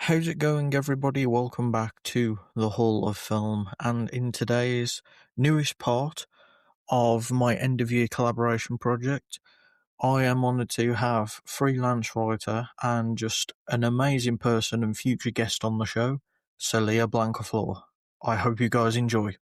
How's it going, everybody? Welcome back to the Hall of Film, and in today's newest part of my end of year collaboration project, I am honoured to have freelance writer and just an amazing person and future guest on the show, Saleah Blancaflor. I hope you guys enjoy.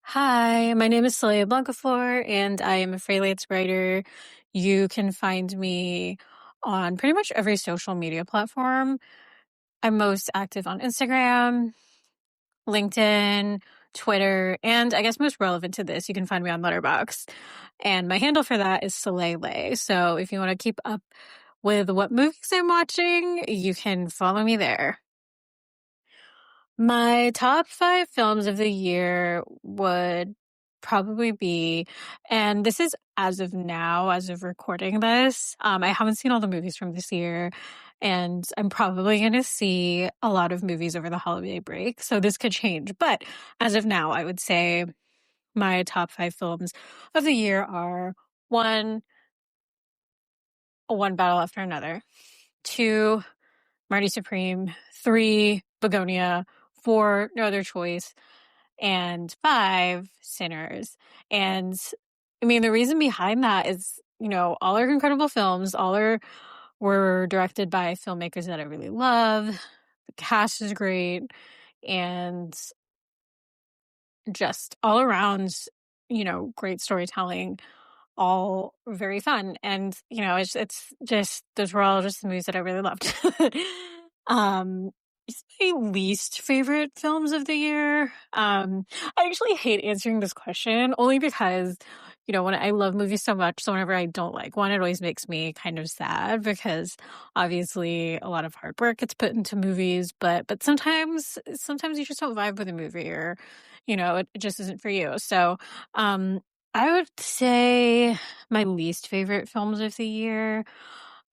Hi, my name is Saleah Blancaflor, and I am a freelance writer. You can find me on pretty much every social media platform. I'm most active on Instagram, LinkedIn, Twitter, and I guess most relevant to this, you can find me on Letterboxd. And my handle for that is Saleah. So if you want to keep up with what movies I'm watching, you can follow me there. My top 5 films of the year would probably be, and this is as of now, as of recording this. I haven't seen all the movies from this year, and I'm probably going to see a lot of movies over the holiday break, so this could change. But as of now, I would say my top 5 films of the year are one, One Battle After Another, two, Marty Supreme, three, Begonia, four, No Other Choice, and five, Sinners. And I mean, the reason behind that is, all are incredible films. Were directed by filmmakers that I really love. The cast is great. And just all around, great storytelling, all very fun. And, it's just, those were all just the movies that I really loved. um, it's my least favorite films of the year. I actually hate answering this question only because, when I love movies so much, so whenever I don't like one, it always makes me kind of sad because obviously a lot of hard work gets put into movies, but sometimes you just don't vibe with a movie or, it just isn't for you. So, I would say my least favorite films of the year.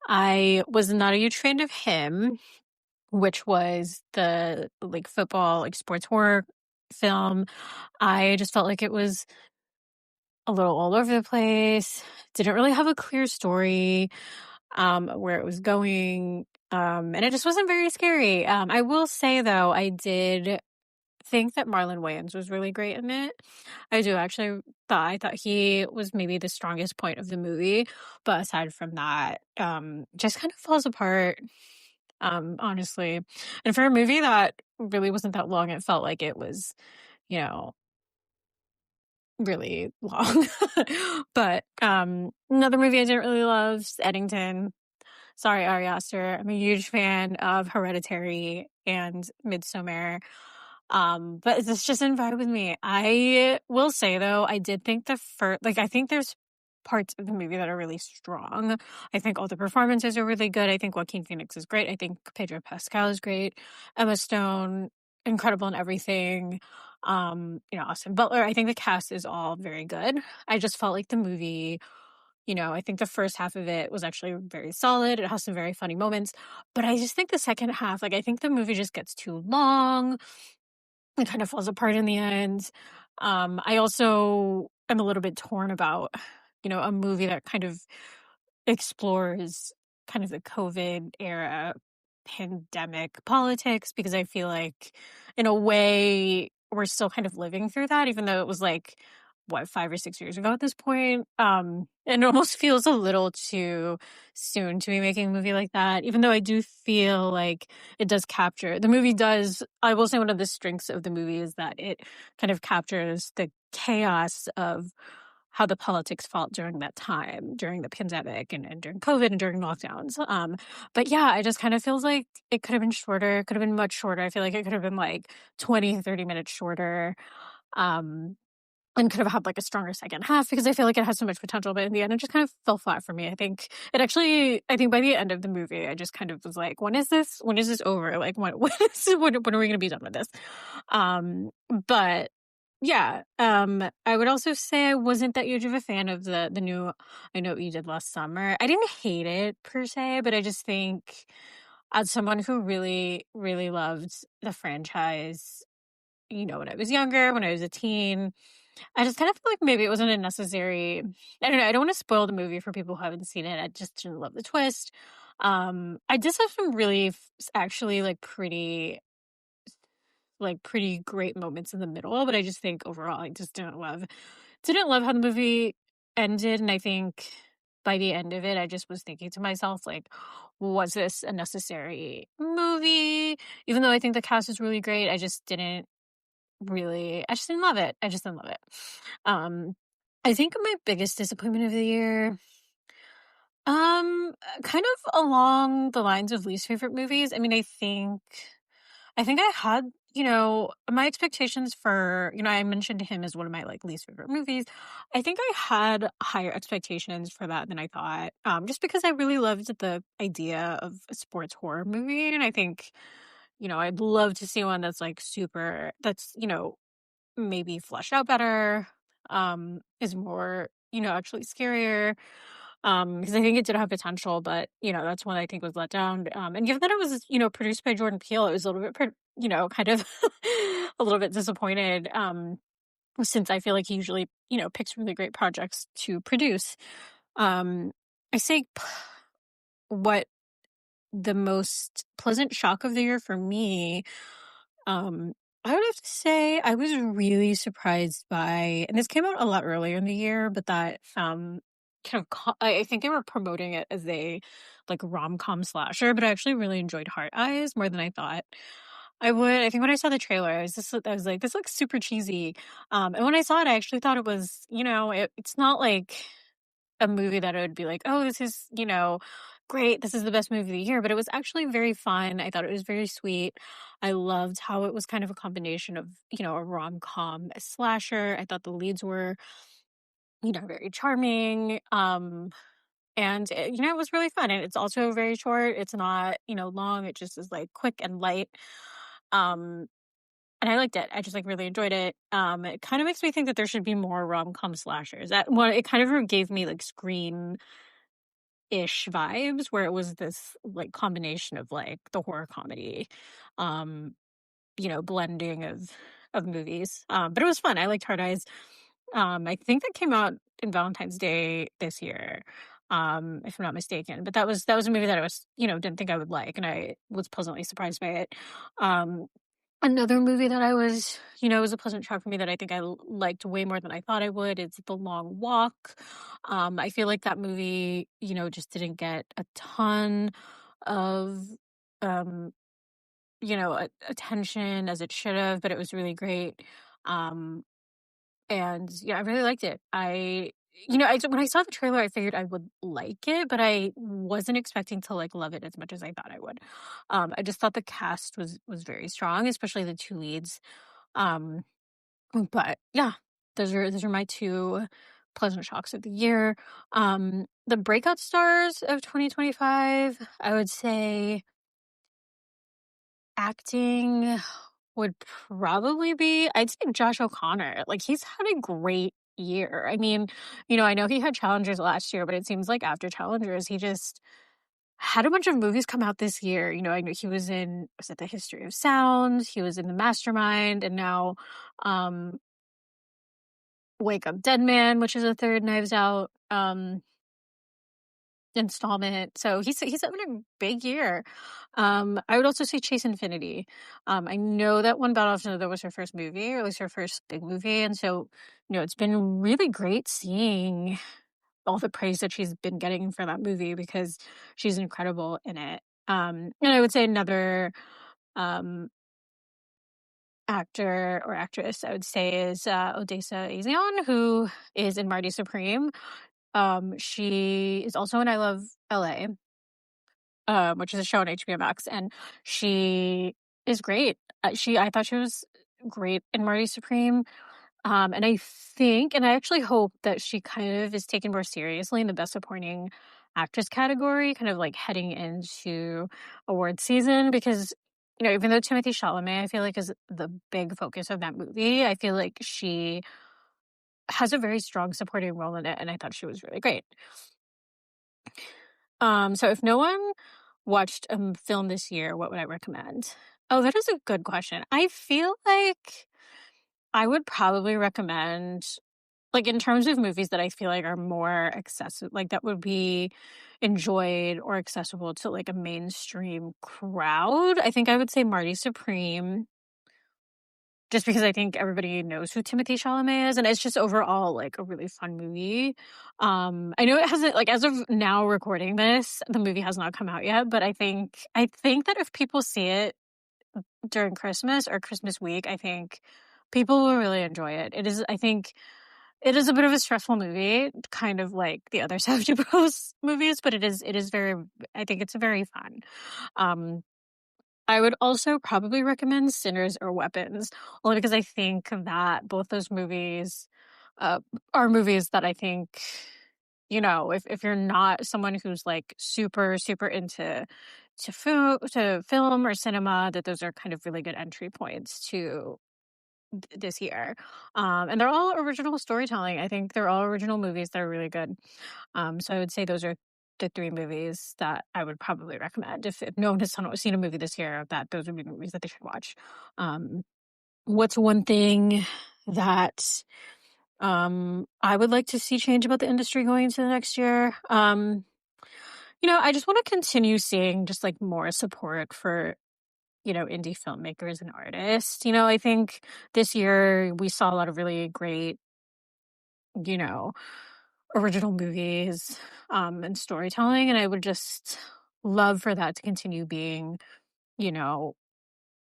I was not a huge fan of Him, which was the football, sports horror film. I just felt like it was a little all over the place. Didn't really have a clear story, where it was going. And it just wasn't very scary. I will say though, I did think that Marlon Wayans was really great in it. I do actually I thought he was maybe the strongest point of the movie, but aside from that, just kind of falls apart, honestly. And for a movie that really wasn't that long, it felt like it was, you know, really long. But another movie I didn't really love is Eddington. Sorry, Ari Aster. I'm a huge fan of Hereditary and Midsommar. But this just didn't vibe with me. I will say though, I did think I think there's parts of the movie that are really strong. I think all the performances are really good. I think Joaquin Phoenix is great. I think Pedro Pascal is great. Emma Stone, incredible in everything. Austin Butler. I think the cast is all very good. I just felt like the movie, I think the first half of it was actually very solid. It has some very funny moments, but I just think the second half, I think the movie just gets too long. It kind of falls apart in the end. I also am a little bit torn about, a movie that kind of explores kind of the COVID era pandemic politics, because I feel like in a way we're still kind of living through that, even though it was 5 or 6 years ago at this point. It almost feels a little too soon to be making a movie like that, even though I do feel like it does capture the movie does. I will say one of the strengths of the movie is that it kind of captures the chaos of how the politics felt during that time, during the pandemic and during COVID and during lockdowns. But yeah, it just kind of feels like it could have been shorter. It could have been much shorter. I feel like it could have been 20, 30 minutes shorter. And could have had a stronger second half, because I feel like it has so much potential, but in the end it just kind of fell flat for me. I think by the end of the movie, I just kind of was like, when is this over? When are we going to be done with this? But yeah, I would also say I wasn't that huge of a fan of the new I Know What You Did Last Summer. I didn't hate it per se, but I just think, as someone who really, really loved the franchise, when I was younger, when I was a teen, I just kind of feel like maybe it wasn't a necessary. I don't know. I don't want to spoil the movie for people who haven't seen it. I just didn't love the twist. I just have some really actually pretty great moments in the middle, but I just think overall I just didn't love how the movie ended, and I think by the end of it, I just was thinking to myself, like, was this a necessary movie? Even though I think the cast is really great, I just didn't love it. I just didn't love it. Um, I think my biggest disappointment of the year, kind of along the lines of least favorite movies. I mean, I think I had, my expectations for, I mentioned him as one of my like least favorite movies. I think I had higher expectations for that than I thought. Just because I really loved the idea of a sports horror movie. And I think, I'd love to see one that's like that's, maybe fleshed out better, is more, actually scarier. Because I think it did have potential, but that's one I think was let down. And given that it was, produced by Jordan Peele, it was a little bit, kind of a little bit disappointed. Since I feel like he usually, picks really great projects to produce. Um, I say what the most pleasant shock of the year for me, um, I would have to say I was really surprised by, and this came out a lot earlier in the year, but that kind of I think they were promoting it as a like rom-com slasher, but I actually really enjoyed Heart Eyes more than I thought I would. I think when I saw the trailer, I was like, this looks super cheesy. And when I saw it, I actually thought it was, it's not like a movie that I would be like, "Oh, this is, great. This is the best movie of the year." But it was actually very fun. I thought it was very sweet. I loved how it was kind of a combination of, a rom-com, a slasher. I thought the leads were, very charming. And it was really fun. And it's also very short. It's not, long. It just is like quick and light. Um, and I liked it. I just like really enjoyed it. It kind of makes me think that there should be more rom-com slashers. That one, it kind of gave me like Scream ish vibes where it was this like combination of like the horror comedy, um, blending of movies. But it was fun. I liked Hard Eyes. I think that came out in Valentine's Day this year, if I'm not mistaken. But that was a movie that I was, didn't think I would like, and I was pleasantly surprised by it. Um, Another movie that I was, was a pleasant shock for me that I think I liked way more than I thought I would. It's The Long Walk. I feel like that movie, just didn't get a ton of, um, attention as it should have, but it was really great. Um, and yeah, I really liked it. When I saw the trailer, I figured I would like it, but I wasn't expecting to like love it as much as I thought I would. I just thought the cast was very strong, especially the two leads. Um, but yeah, those are my two pleasant shocks of the year. The breakout stars of 2025, I would say acting would probably be, I'd say Josh O'Connor. Like he's had a great year. I mean, I know he had Challengers last year, but it seems like after Challengers, he just had a bunch of movies come out this year. I know he was it The History of Sound? He was in The Mastermind, and now um Wake Up Dead Man, which is a third Knives Out installment. So he's having a big year. I would also say Chase Infinity. I know that One Battle After Another was her first movie, or at least her first big movie, and so it's been really great seeing all the praise that she's been getting for that movie because she's incredible in it. And I would say another um actor or actress I would say is Odessa Azion, who is in Marty Supreme. She is also in I Love LA, which is a show on HBO Max, and she is great. I thought she was great in Marty Supreme. And I actually hope that she kind of is taken more seriously in the Best Supporting Actress category, kind of like heading into award season, because even though Timothy Chalamet, I feel like is the big focus of that movie, I feel like she has a very strong supporting role in it, and I thought she was really great. So if no one watched a film this year, what would I recommend? Oh, that is a good question. I feel like I would probably recommend like, in terms of movies that I feel like are more accessible, like, that would be enjoyed or accessible to, like, a mainstream crowd, I think I would say Marty Supreme, just because I think everybody knows who Timothy Chalamet is, and it's just overall, like, a really fun movie. I know it hasn't, like, as of now recording this, the movie has not come out yet, but I think that if people see it during Christmas or Christmas week, I think people will really enjoy it. I think it is a bit of a stressful movie, kind of like the other Safdie Bros movies, but it is very, I think it's very fun. Um, I would also probably recommend Sinners or Weapons, only because I think that both those movies uh, are movies that I think, if you're not someone who's like super super into to film or cinema, that those are kind of really good entry points to this year. And they're all original storytelling. I think they're all original movies that are really good. So I would say those are the three movies that I would probably recommend. If no one has seen a movie this year, that those would be the movies that they should watch. Um, what's one thing that I would like to see change about the industry going into the next year? I just want to continue seeing just like more support for indie filmmakers and artists. I think this year we saw a lot of really great, you know, original movies and storytelling. And I would just love for that to continue being, you know,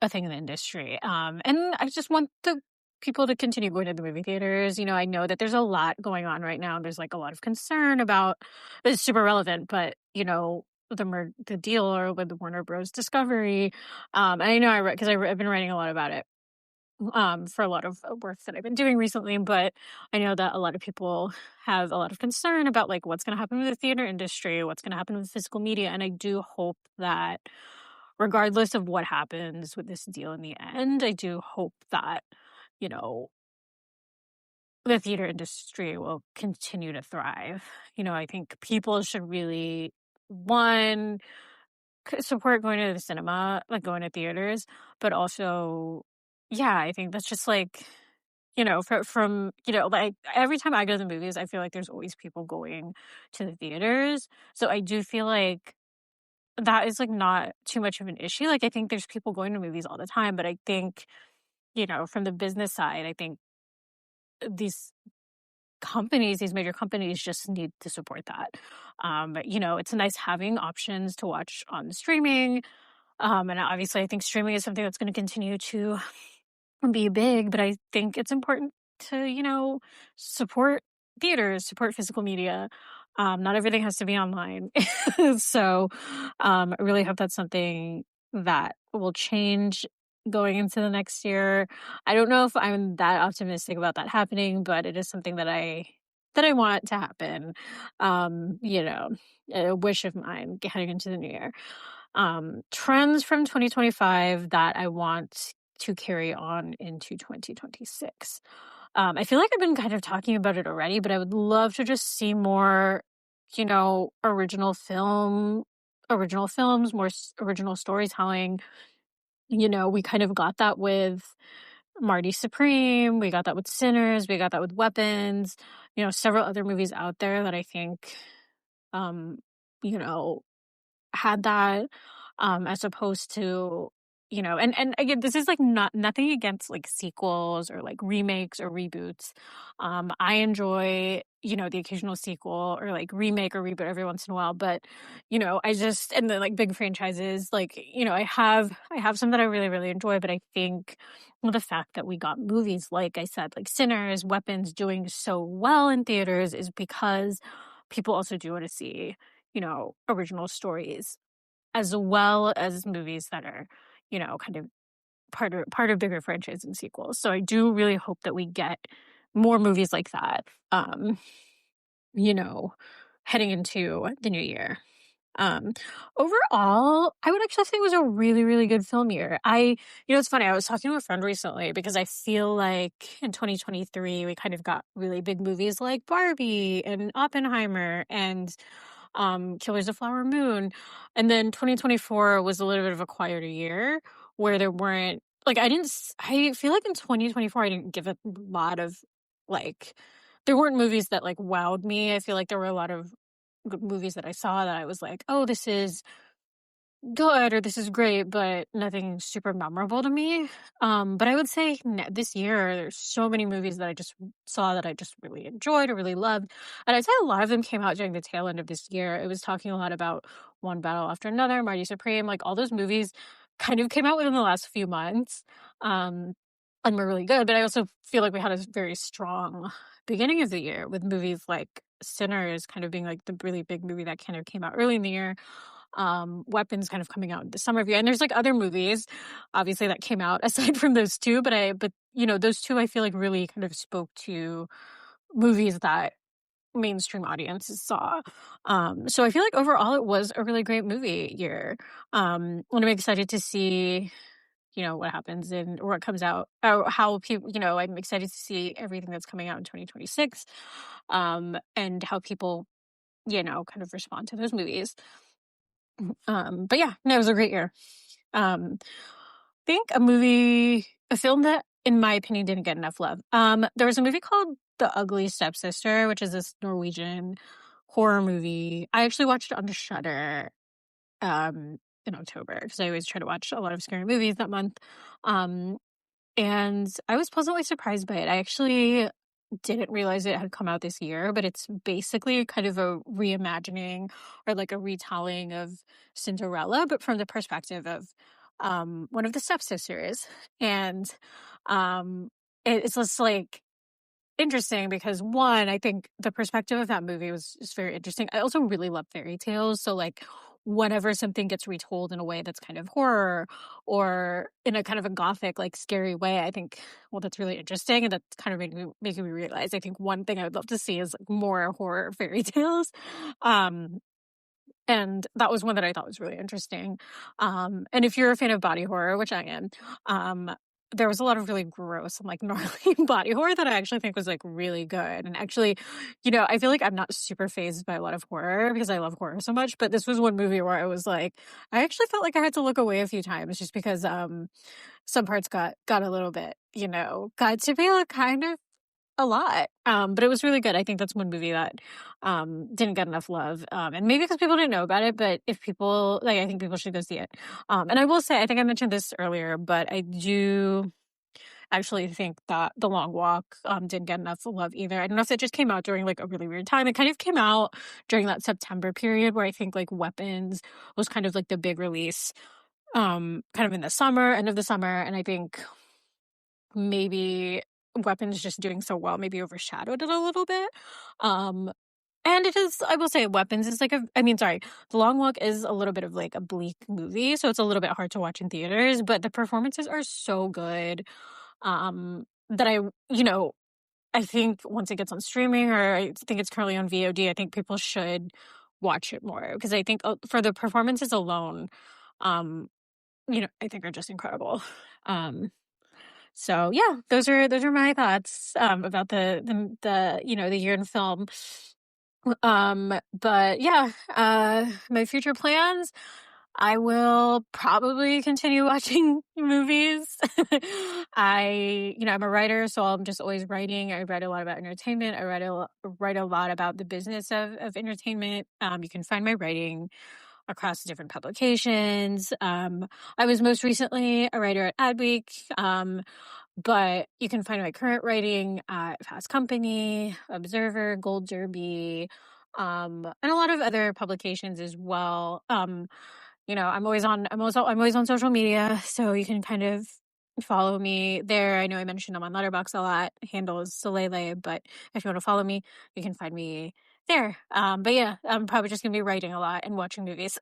a thing in the industry. And I just want the people to continue going to the movie theaters. I know that there's a lot going on right now. There's like a lot of concern about, it's super relevant, but the deal or with the Warner Bros. Discovery. And I know because I've been writing a lot about it for a lot of work that I've been doing recently, but I know that a lot of people have a lot of concern about like what's going to happen with the theater industry, what's going to happen with physical media, and I do hope that regardless of what happens with this deal in the end, I do hope that you know the theater industry will continue to thrive. I think people should really one support going to the cinema, like going to theaters, but also, yeah, I think that's just like, from, like every time I go to the movies, I feel like there's always people going to the theaters. So I do feel like that is like not too much of an issue. Like I think there's people going to movies all the time, but I think, from the business side, I think these these major companies just need to support that. It's nice having options to watch on streaming. And obviously, I think streaming is something that's going to continue to be big, but I think it's important to, support theaters, support physical media. Not everything has to be online. So I really hope that's something that will change going into the next year. I don't know if I'm that optimistic about that happening, but it is something that I want to happen. A wish of mine heading into the new year. Trends from 2025 that I want to carry on into 2026. I feel like I've been kind of talking about it already, but I would love to just see more, original films, more original storytelling. We kind of got that with Marty Supreme, we got that with Sinners, we got that with Weapons, several other movies out there that I think, um, you know, had that, as opposed to, and again, this is like nothing against like sequels or like remakes or reboots. I enjoy, the occasional sequel or like remake or reboot every once in a while, but and the like big franchises, like, I have some that I really, really enjoy, but I think the fact that we got movies, like I said, like Sinners, Weapons doing so well in theaters is because people also do want to see, original stories as well as movies that are, kind of part of bigger franchise and sequels. So I do really hope that we get more movies like that, you know, heading into the new year. Um, Overall, I would actually say it was a really, really good film year. It's funny. I was talking to a friend recently because I feel like in 2023 we kind of got really big movies like Barbie and Oppenheimer and Killers of Flower Moon, and then 2024 was a little bit of a quieter year where there weren't like I feel like in 2024 I didn't give a lot of like there weren't movies that, like, wowed me. I feel like there were a lot of good movies that I saw that I was like, "Oh, this is good," or "This is great," but nothing super memorable to me. But I would say this year, there's so many movies that I just saw that I just really enjoyed or really loved. And I'd say a lot of them came out during the tail end of this year. It was talking a lot about One Battle After Another, Mighty Supreme, like all those movies kind of came out within the last few months. Um, and were really good. But I also feel like we had a very strong beginning of the year with movies like Sinners kind of being like the really big movie that kind of came out early in the year. Weapons kind of coming out in the summer of year. And there's like other movies, obviously, that came out aside from those two, but you know, those two I feel like really kind of spoke to movies that mainstream audiences saw. So I feel like overall it was a really great movie year. And I'm excited to see, you know, what happens in or what comes out or how people, you know, I'm excited to see everything that's coming out in 2026. And how people, you know, kind of respond to those movies. But yeah, no, it was a great year. Um, think a film that, in my opinion, didn't get enough love. There was a movie called The Ugly Stepsister, which is this Norwegian horror movie. I actually watched it on Shudder in October because I always try to watch a lot of scary movies that month. Um, and I was pleasantly surprised by it. I actually didn't realize it had come out this year, but it's basically kind of a reimagining or like a retelling of Cinderella, but from the perspective of one of the stepsisters. And um it's just like interesting because one, I think the perspective of that movie was just very interesting. I also really love fairy tales. So like whenever something gets retold in a way that's kind of horror or in a kind of a gothic, like scary way, I think, well, that's really interesting. And that's kind of making me realize I think one thing I would love to see is like more horror fairy tales. Um and that was one that I thought was really interesting. And if you're a fan of body horror, which I am, um, there was a lot of really gross and like gnarly body horror that I actually think was like really good. And actually, you know, I feel like I'm not super phased by a lot of horror because I love horror so much. But this was one movie where I was like, I actually felt like I had to look away a few times just because some parts got a little bit, you know, got to be like kind of a lot, but it was really good. I think that's one movie that, didn't get enough love, and maybe because people didn't know about it, but if people like, I think people should go see it. And I will say, I think I mentioned this earlier, but I do actually think that The Long Walk, didn't get enough love either. I don't know if it just came out during, like, a really weird time. It kind of came out during that September period where I think, like, Weapons was kind of, like, the big release, kind of in the summer, end of the summer, and I think maybe Weapons just doing so well maybe overshadowed it a little bit. Um, and it is, I will say, Weapons is like I mean, sorry, The Long Walk is a little bit of like a bleak movie, so it's a little bit hard to watch in theaters, but the performances are so good. That you know, I think once it gets on streaming, or I think it's currently on VOD, I think people should watch it more because I think for the performances alone, um, you know, I think are just incredible. Um, so yeah, those are my thoughts about the you know, the year in film. But yeah, my future plans, I will probably continue watching movies. You know, I'm a writer, so I'm just always writing. I write a lot about entertainment. Write a lot about the business of entertainment. You can find my writing across different publications. I was most recently a writer at Adweek. But you can find my current writing at Fast Company, Observer, Gold Derby, and a lot of other publications as well. You know, I'm always on social media, so you can kind of follow me there. I know I mentioned I'm on Letterboxd a lot. Handle is Saleah, but if you want to follow me, you can find me there. But yeah, I'm probably just gonna be writing a lot and watching movies.